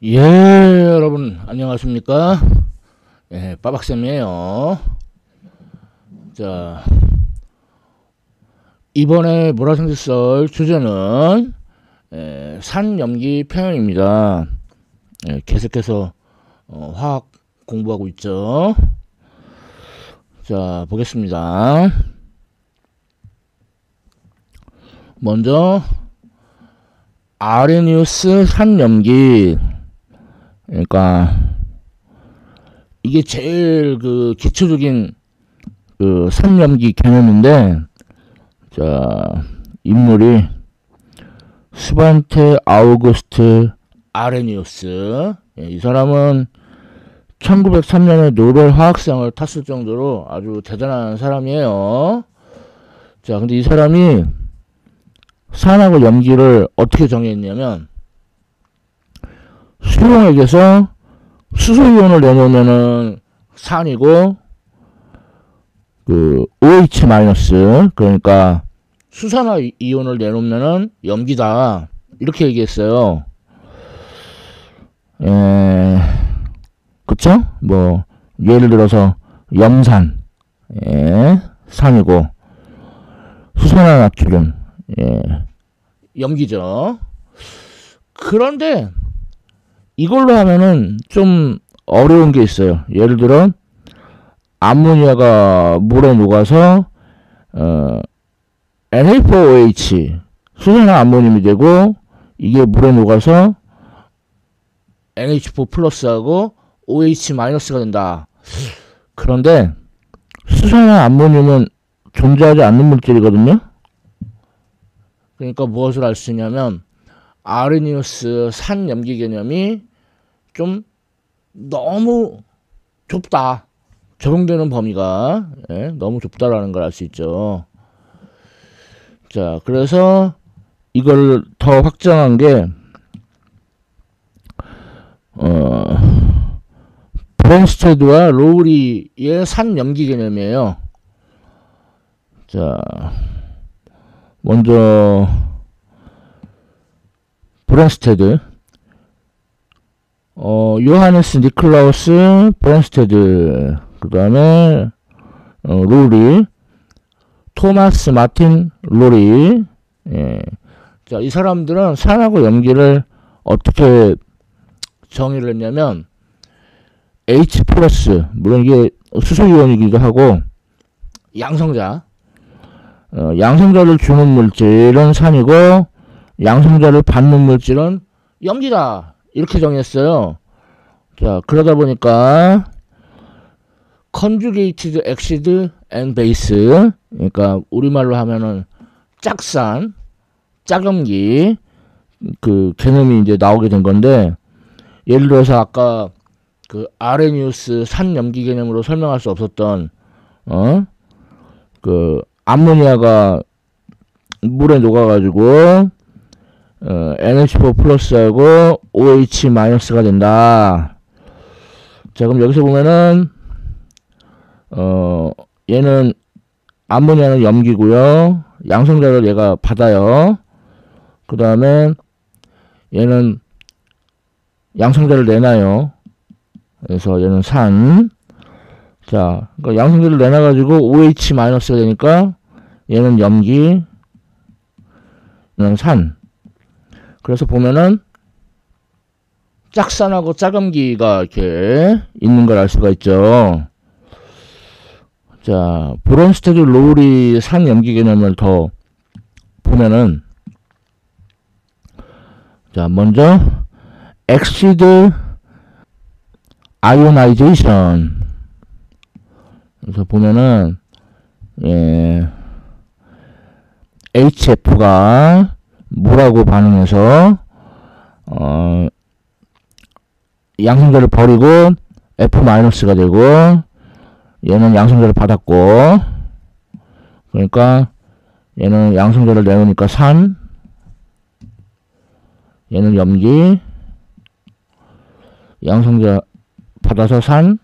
예, 여러분, 안녕하십니까? 예, 빠박쌤이에요. 자, 이번에 모라생지썰 주제는 산염기 편연입니다. 계속해서 화학 공부하고 있죠. 자, 보겠습니다. 먼저 아레니우스 산염기. 그러니까 이게 제일 그 기초적인 그 산염기 개념인데, 자, 인물이 스반테 아우구스트 아레니우스. 이 사람은 1903년에 노벨 화학상을 탔을 정도로 아주 대단한 사람이에요. 자, 근데 이 사람이 산하고 염기를 어떻게 정의했냐면, 수용액에서 수소이온을 내놓으면은 산이고, 그 OH 마이너스, 그러니까 수산화 이온을 내놓으면은 염기다, 이렇게 얘기했어요. 그쵸? 뭐 예를 들어서 염산, 산이고, 수산화 나트륨, 염기죠. 그런데 이걸로 하면은 좀 어려운 게 있어요. 예를 들어 암모니아가 물에 녹아서 NH4OH 수산화 암모늄이 되고, 이게 물에 녹아서 NH4 플러스하고 OH 마이너스가 된다. 그런데 수산화 암모늄은 존재하지 않는 물질이거든요. 그러니까 무엇을 알 수 있냐면, 아레니우스 산염기 개념이 좀 너무 좁다. 적용되는 범위가 너무 좁다라는 걸 알 수 있죠. 자, 그래서 이걸 더 확장한 게 브랜스테드와 로우리의 산염기 개념이에요. 자, 먼저 브랜스테드, 요하네스 니클라우스 브랜스테드, 그 다음에 로리, 토마스 마틴 로리. 자, 이 사람들은 산하고 염기를 어떻게 정의를 했냐면, H 플러스, 물론 이게 수소이온이기도 하고, 양성자, 양성자를 주는 물질은 산이고, 양성자를 받는 물질은 염기다, 이렇게 정했어요. 자, 그러다 보니까 conjugated acid and base, 그러니까 우리말로 하면은 짝산, 짝염기, 그 개념이 이제 나오게 된 건데, 예를 들어서 아까 그 아레니우스 산염기 개념으로 설명할 수 없었던 그 암모니아가 물에 녹아가지고 NH4 플러스하고 OH 마이너스가 된다. 자, 그럼 여기서 보면은 얘는 암모니아는 염기고요, 양성자를 얘가 받아요. 그 다음에 얘는 양성자를 내놔요. 그래서 얘는 산. 자, 그러니까 양성자를 내놔가지고 OH 마이너스가 되니까 얘는 염기, 얘는 산. 그래서 보면은 짝산하고 짝염기가 이렇게 있는 걸 알 수가 있죠. 자, 브론스테드 로우리 산염기 개념을 더 보면은, 자, 먼저 엑시드 아이오나이제이션. 그래서 보면은 HF가 물하고 반응해서 양성자를 버리고 F-가 되고, 얘는 양성자를 받았고, 그러니까 얘는 양성자를 내놓으니까 산, 얘는 염기, 양성자 받아서 산,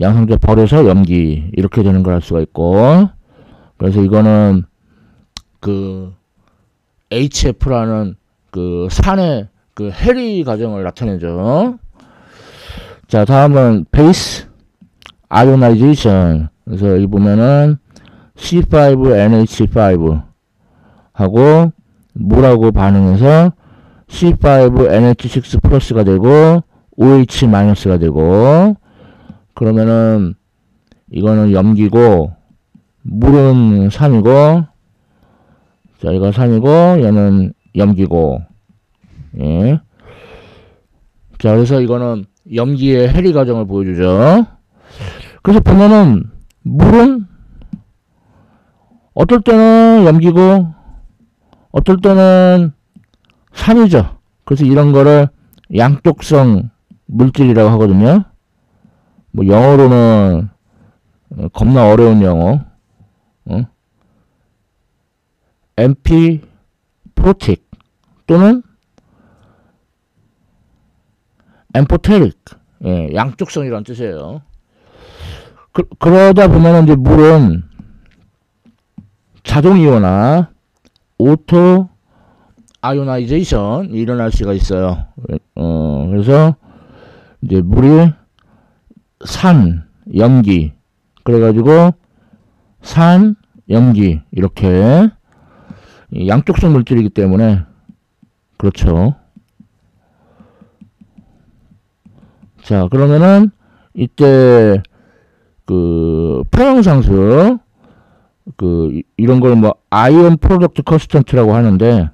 양성자 버려서 염기, 이렇게 되는 걸 알 수가 있고, 그래서 이거는 그 HF라는 그 산의 그 해리 과정을 나타내죠. 자, 다음은 베이스 아이오나이제이션. 그래서 여기 보면은 C5NH5 하고 물하고 반응해서 C5NH6 플러스가 되고 OH 마이너스가 되고, 그러면은 이거는 염기고 물은 산이고, 자, 이거 산이고 얘는 염기고. 예. 자, 그래서 이거는 염기의 해리 과정을 보여주죠. 그래서 보면은 물은 어떨 때는 염기고 어떨 때는 산이죠. 그래서 이런 거를 양쪽성 물질이라고 하거든요. 뭐 영어로는 겁나 어려운 영어, 엠피포틱 또는 엠포테릭, 예, 양쪽성이란 뜻이에요. 그러다 보면 이제 물은 자동이온화, 오토 아이오나이제이션이 일어날 수가 있어요. 그래서 이제 물이 산, 염기, 그래가지고 산, 염기 이렇게 양쪽성 물질이기 때문에 그렇죠. 자, 그러면은 이때 그 평형상수 그 이런 걸 뭐 아이온 프로덕트 컨스턴트라고 하는데,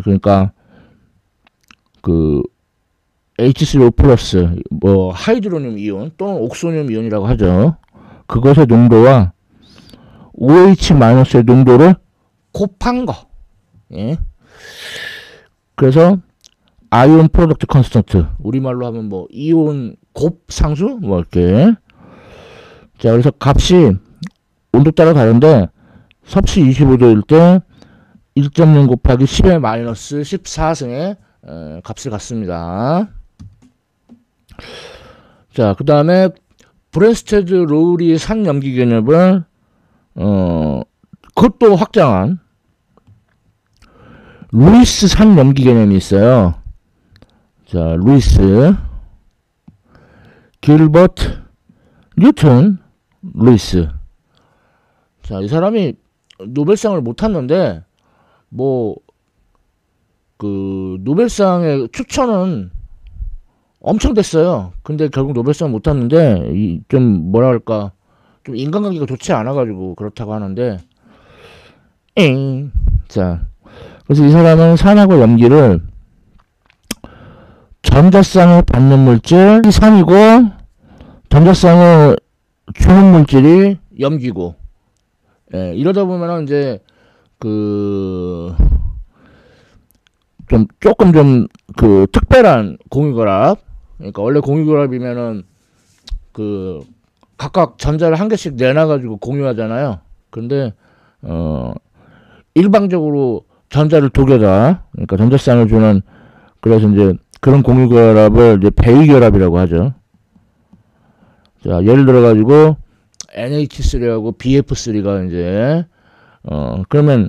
그러니까 그 H3O 플러스 뭐 하이드로늄 이온 또는 옥소늄 이온이라고 하죠. 그것의 농도와 OH 마이너스의 농도를 곱한 거. 예. 그래서 아이온 프로덕트 컨스턴트, 우리말로 하면 뭐 이온 곱상수 뭐 이렇게. 자, 그래서 값이 온도 따라 다른데 섭씨 25도일 때 1.0 곱하기 10의 마이너스 14승의 값을 갖습니다. 자, 그 다음에 브레스테드 로우리 산염기 개념을 그것도 확장한 루이스 산염기 개념이 있어요. 자, 루이스 길버트 뉴턴 루이스. 자, 이 사람이 노벨상을 못 탔는데 뭐 그 노벨상의 추천은 엄청 됐어요. 근데 결국 노벨상 못 탔는데 좀 뭐라 할까, 좀 인간관계가 좋지 않아 가지고 그렇다고 하는데, 자, 그래서 이 사람은 산하고 염기를 전자쌍을 받는 물질 산이고 전자쌍을 주는 물질이 염기고, 예, 이러다 보면은 이제 조금 좀 그 특별한 공유결합, 그러니까 원래 공유결합이면은 그 각각 전자를 한 개씩 내놔가지고 공유하잖아요. 근데 일방적으로 전자를 두 개다, 그러니까 전자쌍을 주는, 그래서 이제 그런 공유결합을 이제 배위결합이라고 하죠. 자, 예를 들어 가지고 NH3하고 BF3가 이제 그러면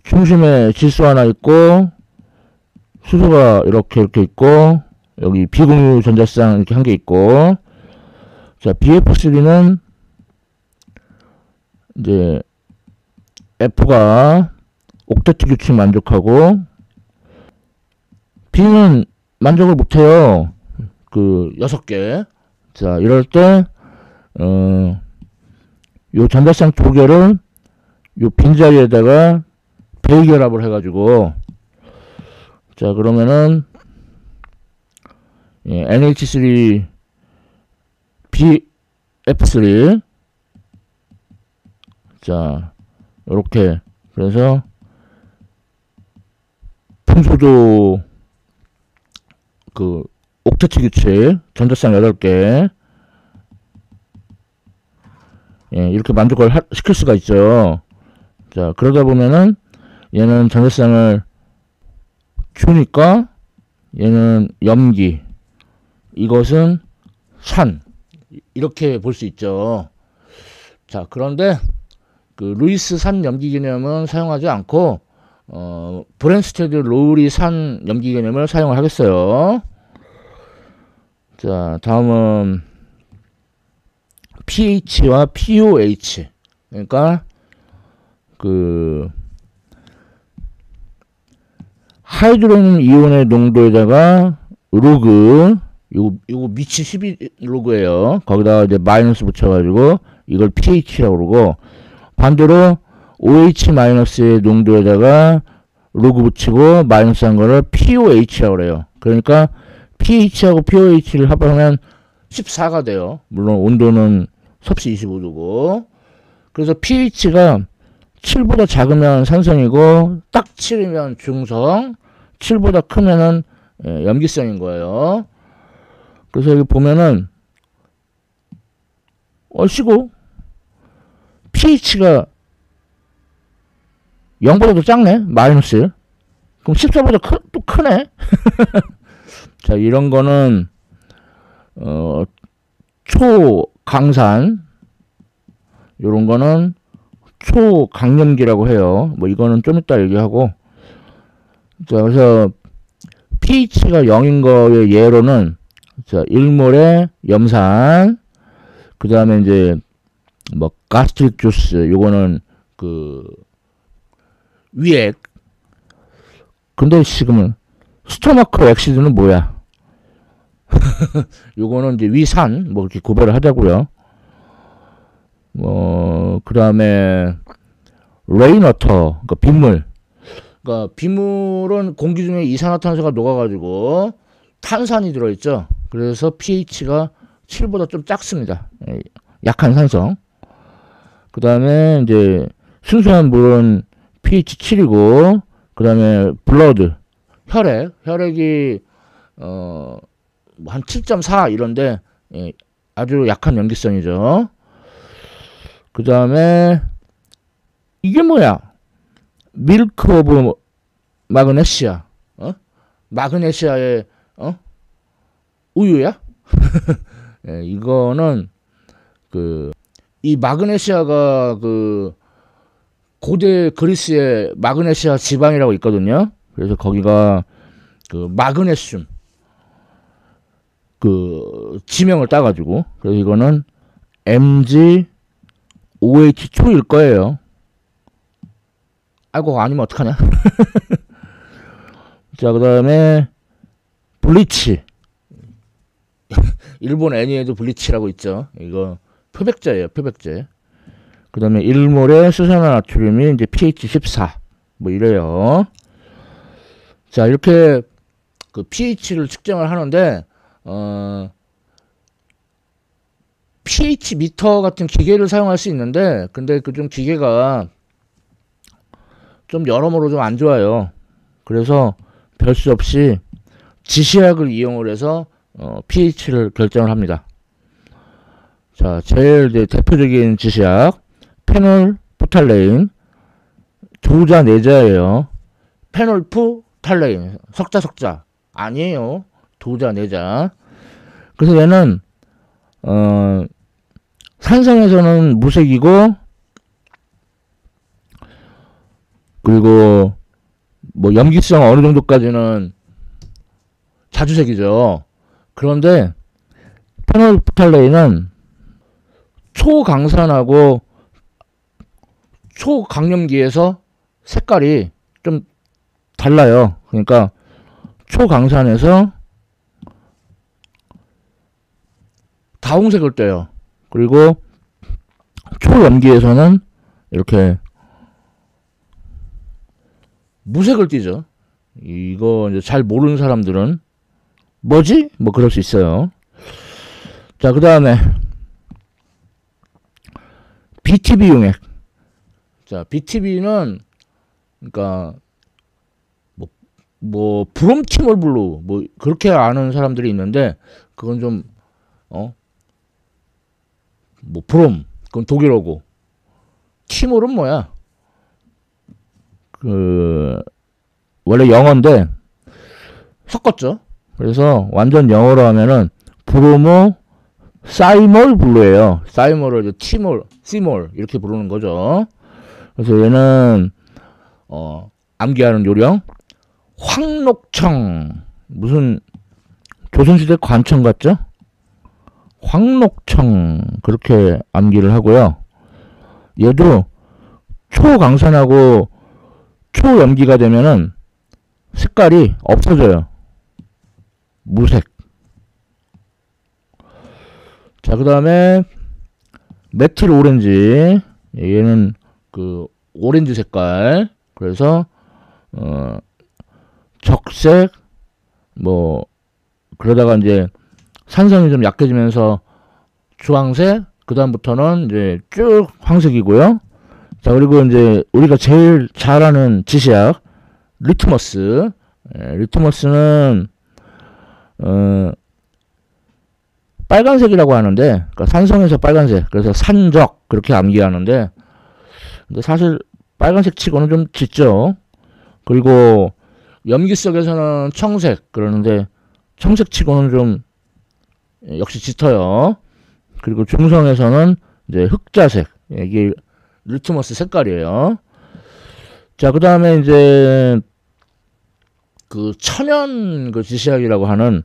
중심에 질소 하나 있고 수소가 이렇게 있고 여기 비공유 전자쌍 이렇게 한 개 있고, 자, BF3는 이제 F가 옥테트 규칙 만족하고 B는 만족을 못해요. 그 6개. 자, 이럴 때 요 전자쌍 두 개를 요 빈자리에다가 배기결합을 해가지고, 자, 그러면은 예, NH3 BF3, 자, 요렇게, 그래서 풍소도 그 옥테트 규칙 전자쌍 8개, 예, 이렇게 만족을 시킬 수가 있죠. 자, 그러다 보면은 얘는 전자쌍을 주니까 얘는 염기, 이것은 산, 이렇게 볼 수 있죠. 자, 그런데 그 루이스 산 염기 개념은 사용하지 않고 브랜스테드 로우리 산 염기 개념을 사용을 하겠어요. 자, 다음은 pH와 pOH. 그러니까 그 하이드로겐 이온의 농도에다가 로그, 요거 미치 12 로그예요. 거기다가 이제 마이너스 붙여가지고 이걸 pH라고 그러고, 반대로 OH-의 농도에다가 로그 붙이고 마이너스 한 거를 pOH라고 그래요. 그러니까 pH하고 pOH를 합하면 14가 돼요. 물론 온도는 섭씨 25도고. 그래서 pH가 7보다 작으면 산성이고 딱 7이면 중성, 7보다 크면은 염기성인 거예요. 그래서 여기 보면은 얼씨구 pH가 0보다 더 작네. 마이너스. 그럼 14보다 또 크네. 자, 이런 거는 초강산, 요런 거는 초강염기라고 해요. 뭐 이거는 좀 이따 얘기하고. 자, 그래서 pH가 0인 거의 예로는, 자, 1몰의 염산, 그 다음에 이제 뭐 가스트릭 주스, 요거는 그 위액. 근데 지금은 스토마크 엑시드는 뭐야? 요거는 이제 위산, 뭐 이렇게 구별을 하자고요. 그 다음에 레인워터, 그러니까 빗물. 그러니까 빗물은 공기 중에 이산화탄소가 녹아가지고 탄산이 들어있죠. 그래서 pH가 7보다 좀 작습니다. 약한 산성. 그 다음에 이제 순수한 물은 pH 7이고, 그 다음에 블러드, 혈액이 한 7.4 이런데 아주 약한 염기성이죠. 그 다음에 이게 뭐야? 밀크 오브 마그네시아. 마그네시아의 우유야? 예, 이거는 이 마그네시아가 고대 그리스의 마그네시아 지방이라고 있거든요. 그래서 거기가 마그네슘 지명을 따가지고, 그래서 이거는 MgOH2일 거예요. 아이고, 아니면 어떡하냐. 자, 그 다음에 블리치. 일본 애니에도 블리치라고 있죠. 이거 표백제예요, 표백제. 그 다음에 1몰의 수산화나트륨이 이제 pH 14. 뭐 이래요. 자, 이렇게 pH를 측정을 하는데, pH 미터 같은 기계를 사용할 수 있는데, 근데 좀 기계가 좀 여러모로 좀 안 좋아요. 그래서 별 수 없이 지시약을 이용을 해서 pH를 결정을 합니다. 자, 제일 이제 대표적인 지시약 페놀프탈레인, 두자 네자예요. 페놀프탈레인, 석자 아니에요. 두자 네자. 그래서 얘는 산성에서는 무색이고, 그리고 뭐 염기성 어느 정도까지는 자주색이죠. 그런데 페놀프탈레인은 초강산하고 초강염기에서 색깔이 좀 달라요. 그러니까 초강산에서 다홍색을 떼요. 그리고 초염기에서는 이렇게 무색을 띠죠. 이거 이제 잘 모르는 사람들은 뭐지? 뭐 그럴 수 있어요. 자, 그 다음에 BTB 용액. 자, BTB는 그러니까 뭐 브롬티몰 블루 뭐 그렇게 아는 사람들이 있는데, 그건 좀 뭐 브롬 그건 독일어고, 티몰은 뭐야? 원래 영어인데 섞었죠. 그래서 완전 영어로 하면은 브로모 사이몰 블루예요. 사이몰을 이제 티몰, 시몰 이렇게 부르는 거죠. 그래서 얘는 암기하는 요령. 황록청. 무슨 조선시대 관청 같죠? 황록청. 그렇게 암기를 하고요. 얘도 초강산하고 초염기가 되면은 색깔이 없어져요. 무색. 자, 그 다음에 메틸 오렌지. 얘는 그 오렌지 색깔. 그래서 적색 뭐 그러다가 이제 산성이 좀 약해지면서 주황색, 그 다음부터는 이제 쭉 황색이고요. 자, 그리고 이제 우리가 제일 잘 아는 지시약 리트머스. 리트머스는 빨간색이라고 하는데, 그러니까 산성에서 빨간색, 그래서 산적 그렇게 암기하는데, 근데 사실 빨간색 치고는 좀 짙죠. 그리고 염기성에서는 청색 그러는데 청색 치고는 좀 역시 짙어요. 그리고 중성에서는 이제 흑자색, 이게 리트머스 색깔이에요. 자, 그 다음에 이제 그 천연 그 지시약이라고 하는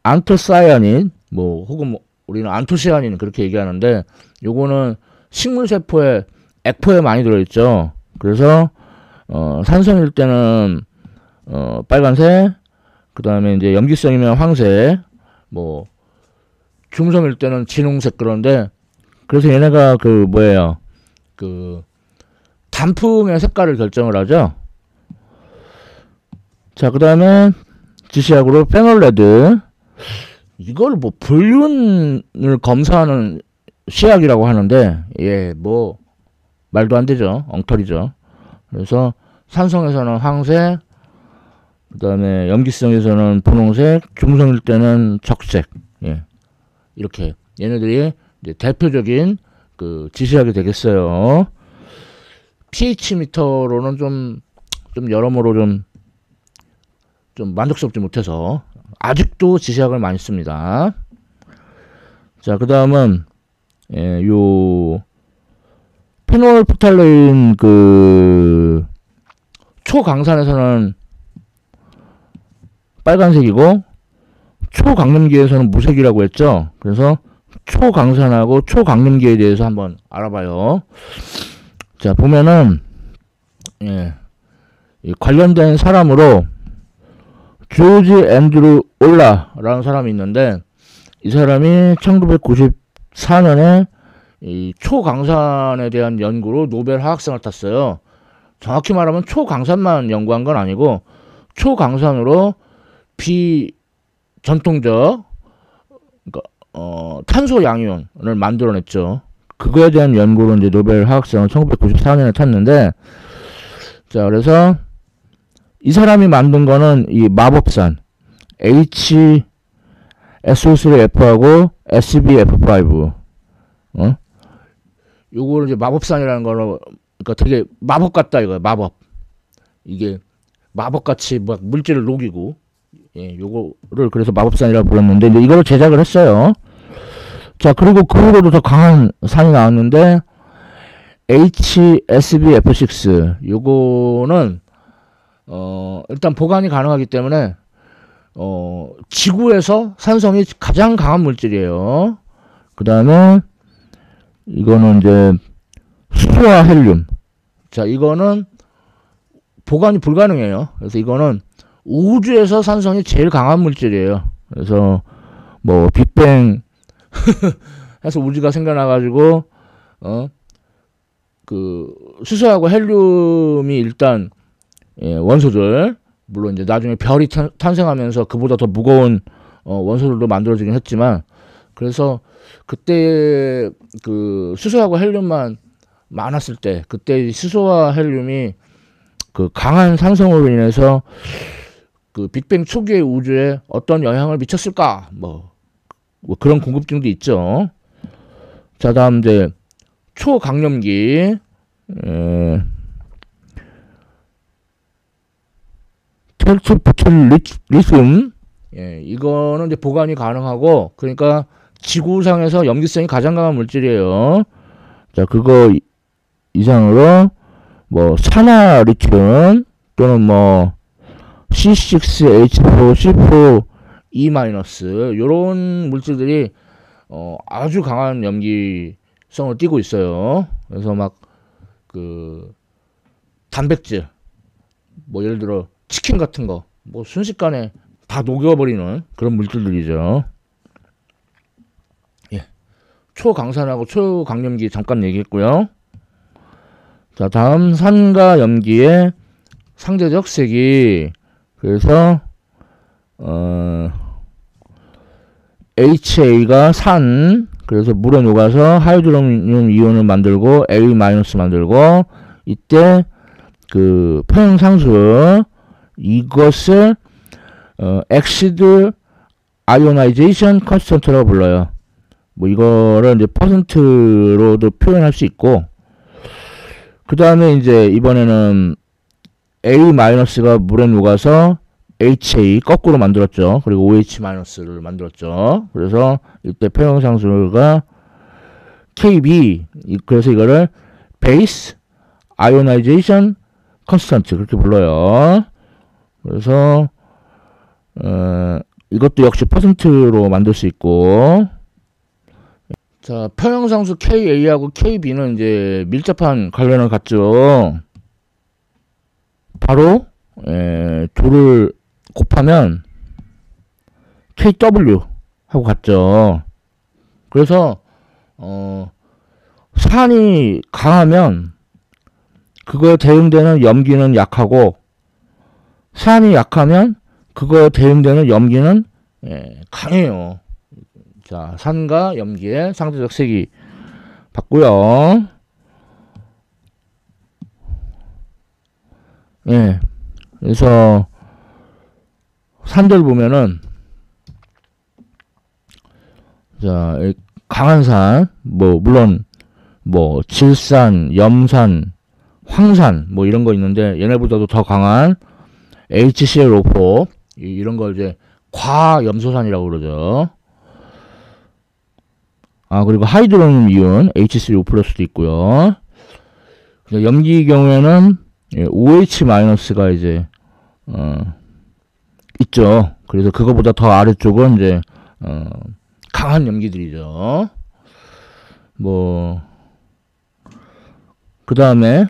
안토사이아닌, 뭐 혹은 뭐 우리는 안토시아닌 그렇게 얘기하는데, 요거는 식물세포에 액포에 많이 들어있죠. 그래서 산성일 때는 빨간색, 그 다음에 이제 염기성이면 황색, 뭐 중성일 때는 진홍색. 그런데 그래서 얘네가 그 뭐예요, 그 단풍의 색깔을 결정을 하죠. 자, 그 다음에 지시약으로 페놀레드. 이걸 뭐 불륜을 검사하는 시약이라고 하는데, 예, 뭐 말도 안 되죠. 엉터리죠. 그래서 산성에서는 황색, 그 다음에 염기성에서는 분홍색, 중성일 때는 적색. 예, 이렇게 얘네들이 이제 대표적인 그 지시약이 되겠어요. pH 미터로는 좀 여러모로 좀 만족스럽지 못해서 아직도 지시약을 많이 씁니다. 자, 그 다음은 요 페놀프탈레인 그 초강산에서는 빨간색이고 초강림기에서는 무색이라고 했죠. 그래서 초강산하고 초강림기에 대해서 한번 알아봐요. 자, 보면은 이 관련된 사람으로 조지 앤드루 올라라는 사람이 있는데, 이 사람이 1994년에 이 초강산에 대한 연구로 노벨 화학상을 탔어요. 정확히 말하면 초강산만 연구한 건 아니고 초강산으로 비전통적 그러니까 탄소 양이온을 만들어냈죠. 그거에 대한 연구로 이제 노벨 화학상을 1994년에 탔는데, 자, 그래서 이 사람이 만든 거는 이 마법산 HSO3F하고 SbF5 요거를 이제 마법산이라는 거로, 그러니까 되게 마법 같다 이거야. 마법. 이게 마법같이 막 물질을 녹이고, 예, 요거를 그래서 마법산이라고 불렀는데, 이제 이거를 제작을 했어요. 자, 그리고 그거보다 더 강한 산이 나왔는데 HSbF6. 요거는 일단 보관이 가능하기 때문에 지구에서 산성이 가장 강한 물질이에요. 그 다음에 이거는 이제 수소와 헬륨. 자, 이거는 보관이 불가능해요. 그래서 이거는 우주에서 산성이 제일 강한 물질이에요. 그래서 뭐 빅뱅 해서 우주가 생겨나가지고 그 수소하고 헬륨이 일단 원소들, 물론 이제 나중에 별이 탄생하면서 그보다 더 무거운 원소들도 만들어지긴 했지만, 그래서 그때 그 수소하고 헬륨만 많았을 때, 그때 수소와 헬륨이 그 강한 산성으로 인해서 그 빅뱅 초기의 우주에 어떤 영향을 미쳤을까, 뭐 그런 궁금증도 있죠. 자, 다음 이제 초강염기. 텔트부틸 리튬. 이거는 이제 보관이 가능하고, 그러니까 지구상에서 염기성이 가장 강한 물질이에요. 자, 그거 이상으로 뭐 산화 리튬, 또는 뭐 C6H4, C4E- 요런 물질들이 아주 강한 염기성을 띠고 있어요. 그래서 막 그 단백질, 뭐 예를 들어 치킨 같은 거 뭐 순식간에 다 녹여버리는 그런 물질들이죠. 예. 초강산하고 초강염기 잠깐 얘기했고요. 자, 다음 산과 염기의 상대적 세기. 그래서 HA가 산, 그래서 물에 녹아서 하이드로늄 이온을 만들고 A- 만들고, 이때 그 평형상수 이것을 엑시드 아이오나이제이션 컨스턴트라고 불러요. 뭐 이거를 이제 퍼센트로도 표현할 수 있고, 그 다음에 이제 이번에는 A-가 물에 녹아서 HA 거꾸로 만들었죠. 그리고 OH-를 만들었죠. 그래서 이때 평형상수가 KB, 그래서 이거를 베이스 아이오나이제이션 컨스턴트 그렇게 불러요. 그래서 이것도 역시 퍼센트로 만들 수 있고, 자, 평형상수 KA하고 KB는 이제 밀접한 관련을 갖죠. 바로 둘을 곱하면 KW 하고 같죠. 그래서 산이 강하면 그거에 대응되는 염기는 약하고, 산이 약하면 그거에 대응되는 염기는 강해요. 자, 산과 염기의 상대적 세기 봤고요. 예. 그래서 산들 보면은, 자, 강한 산, 뭐 물론 뭐 질산, 염산, 황산 뭐 이런 거 있는데, 얘네보다도 더 강한 HClO4 이런 걸 이제 과염소산이라고 그러죠. 아, 그리고 하이드로늄 이온 HCl+도 있고요. 염기 경우에는 OH-가 이제 있죠. 그래서 그거보다 더 아래쪽은 이제 강한 염기들이죠. 뭐 그 다음에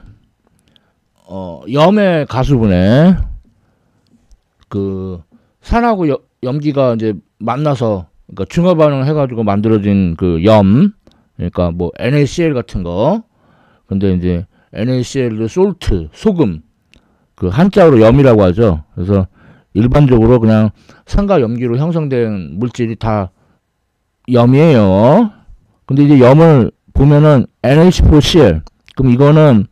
염의 가수분해, 그 산하고 염기가 이제 만나서, 그러니까 중화 반응을 해가지고 만들어진 그 염, 그러니까 뭐 NaCl 같은 거. 근데 이제 NaCl도 솔트, 소금, 그 한자어로 염이라고 하죠. 그래서 일반적으로 그냥 산과 염기로 형성된 물질이 다 염이에요. 근데 이제 염을 보면은 NH4Cl, 그럼 이거는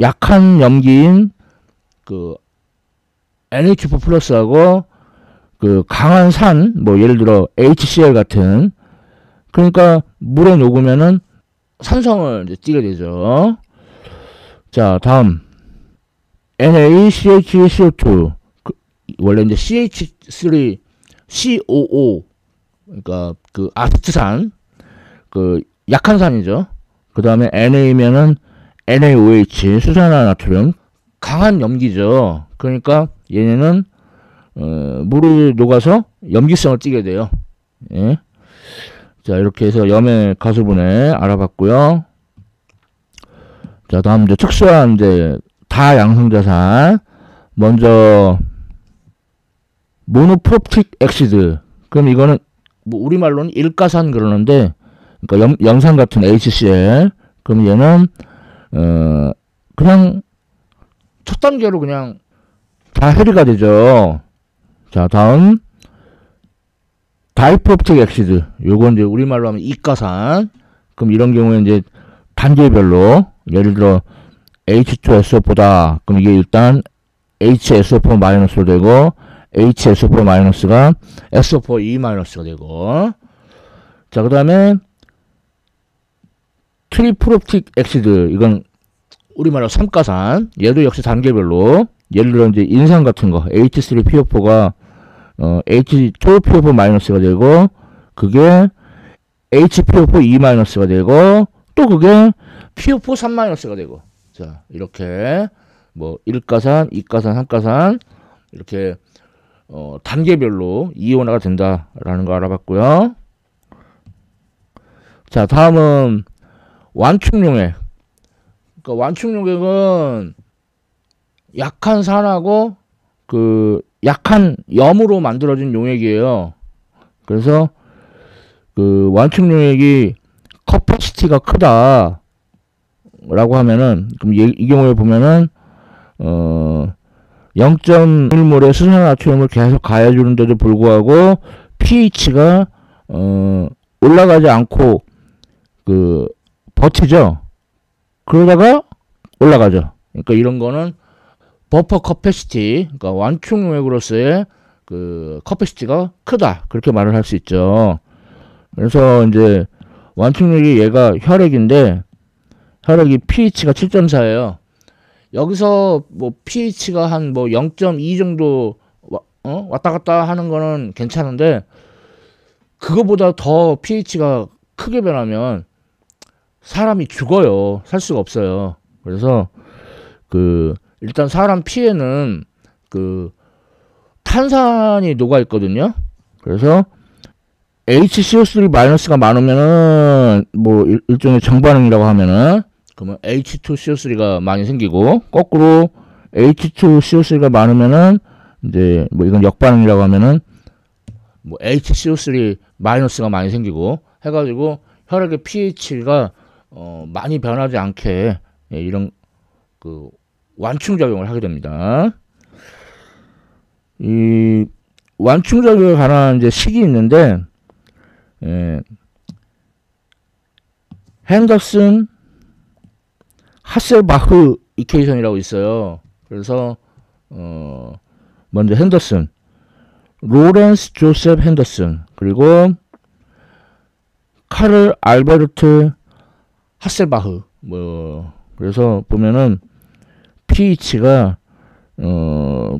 약한 염기인 그 NH4 플러스하고 그 강한 산, 뭐 예를 들어 HCl 같은, 그러니까 물에 녹으면은 산성을 이제 띠게 되죠. 자, 다음 NaCHCO2, 원래 이제 CH3 COO, 그러니까 그 아세트산, 그 약한 산이죠. 그 다음에 NA면은 NaOH, 수산화나트륨, 강한 염기죠. 그러니까 얘네는 물이 녹아서 염기성을 띠게 돼요. 예. 자, 이렇게 해서 염의 가수분해 알아봤고요. 자, 다음 이제 특수한 이제 다양성자산. 먼저 모노프롭틱 엑시드. 그럼 이거는 뭐 우리말로는 일가산 그러는데, 그러니까 염산 같은 HCl. 그럼 얘는 그냥 첫 단계로 그냥 다 해리가 되죠. 자, 다음 다이프롭틱 엑시드. 요건 이제 우리말로 하면 이가산. 그럼 이런 경우에 이제 단계별로, 예를 들어 H2SO4다. 그럼 이게 일단 HSO4- 되고, HSO4- SO4E- 되고. 자, 그 다음에 트리프롭틱 엑시드. 이건 우리말로 삼가산. 얘도 역시 단계별로, 예를 들어 이제 인산 같은 거 H3PO4가 H2PO4- 되고, 그게 HPO4E- 되고, 또 그게 PO4 3- 되고. 자, 이렇게 뭐 1가산, 2가산, 3가산 이렇게 단계별로 이온화가 된다라는 거 알아봤고요. 자, 다음은 완충용액. 그러니까 완충용액은 약한 산하고 그 약한 염으로 만들어진 용액이에요. 그래서 그 완충용액이 커퍼시티가 크다 라고 하면은, 그럼 이 경우에 보면은 0.1몰의 수산나트륨을 계속 가해주는데도 불구하고 pH가 올라가지 않고 그 버티죠. 그러다가 올라가죠. 그러니까 이런 거는 버퍼 커패시티, 그러니까 완충용액으로서의 그 커패시티가 크다, 그렇게 말을 할 수 있죠. 그래서 이제 완충용액이 얘가 혈액인데 혈액이 pH가 7.4예요. 여기서 뭐 pH가 한 뭐 0.2 정도 왔다 갔다 하는 거는 괜찮은데, 그거보다 더 pH가 크게 변하면 사람이 죽어요. 살 수가 없어요. 그래서 그 일단 사람 피에는 그 탄산이 녹아 있거든요. 그래서 HCO3-가 많으면은 뭐 일종의 정반응이라고 하면은, 그러면 H2CO3가 많이 생기고, 거꾸로 H2CO3가 많으면은 이제 뭐 이건 역반응이라고 하면은 뭐 HCO3- 많이 생기고 해가지고 혈액의 pH가 많이 변하지 않게 이런 그 완충작용을 하게 됩니다. 이 완충작용에 관한 이제 식이 있는데, 핸더슨 하셀바흐 이퀘이션이라고 있어요. 그래서 먼저 핸더슨, 로렌스 조셉 핸더슨, 그리고 카를 알베르트 하셀바흐. 뭐 그래서 보면은 pH가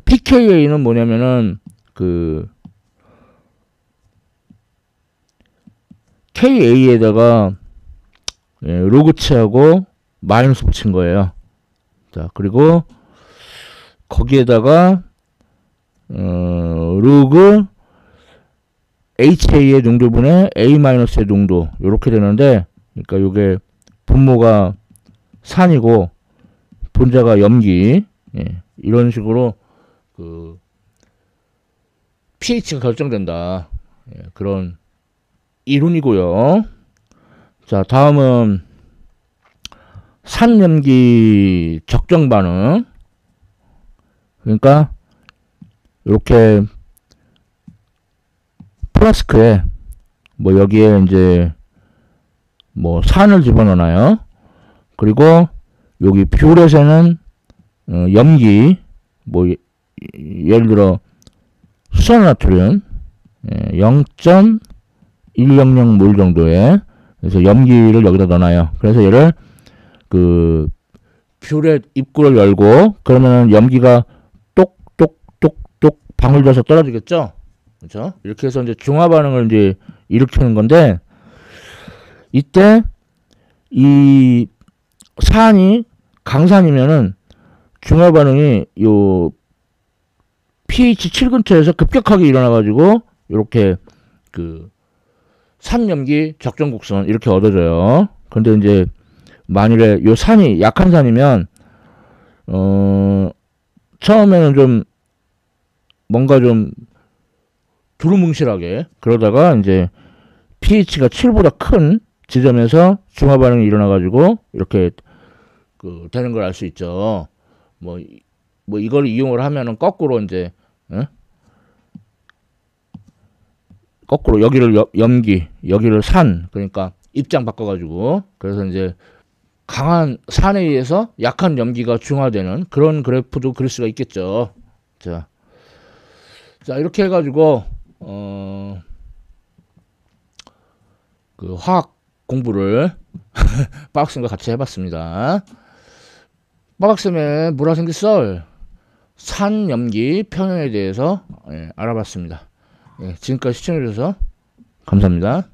pKa는 뭐냐면은 그 KA에다가 로그치하고 마이너스 붙인 거예요. 자, 그리고 거기에다가 로그 HA의 농도분의 A-의 농도, 요렇게 되는데, 그러니까 요게 분모가 산이고 분자가 염기, 이런 식으로 그 pH가 결정된다, 그런 이론이고요. 자, 다음은 산염기 적정 반응. 그러니까 이렇게 플라스크에 뭐 여기에 이제 뭐 산을 집어넣어놔요. 그리고 여기 뷰렛에는 염기, 뭐 예를 들어 수산나트륨 0.100몰 정도의, 그래서 염기를 여기다 넣어놔요. 그래서 얘를 그 뷰렛 입구를 열고, 그러면 염기가 똑똑똑똑 방울 져서 떨어지겠죠. 그렇죠? 이렇게 해서 이제 중화 반응을 이제 일으키는 건데, 이때 이 산이 강산이면은 중화 반응이 요 pH 7 근처에서 급격하게 일어나 가지고 이렇게 그 산염기 적정 곡선 이렇게 얻어져요. 근데 이제 만일에 요 산이 약한 산이면 처음에는 좀 뭔가 좀 두루뭉실하게, 그러다가 이제 pH가 7보다 큰 지점에서 중화 반응이 일어나 가지고 이렇게 그 되는 걸 알 수 있죠. 뭐 이걸 이용을 하면은 거꾸로 이제 거꾸로 여기를 염기, 여기를 산, 그러니까 입장 바꿔가지고, 그래서 이제 강한 산에 의해서 약한 염기가 중화되는 그런 그래프도 그릴 수가 있겠죠. 자 이렇게 해가지고 그 화학 공부를 빠박쌤과 같이 해봤습니다. 빠박쌤의 물화생기 썰 산염기 평형에 대해서 알아봤습니다. 지금까지 시청해주셔서 감사합니다.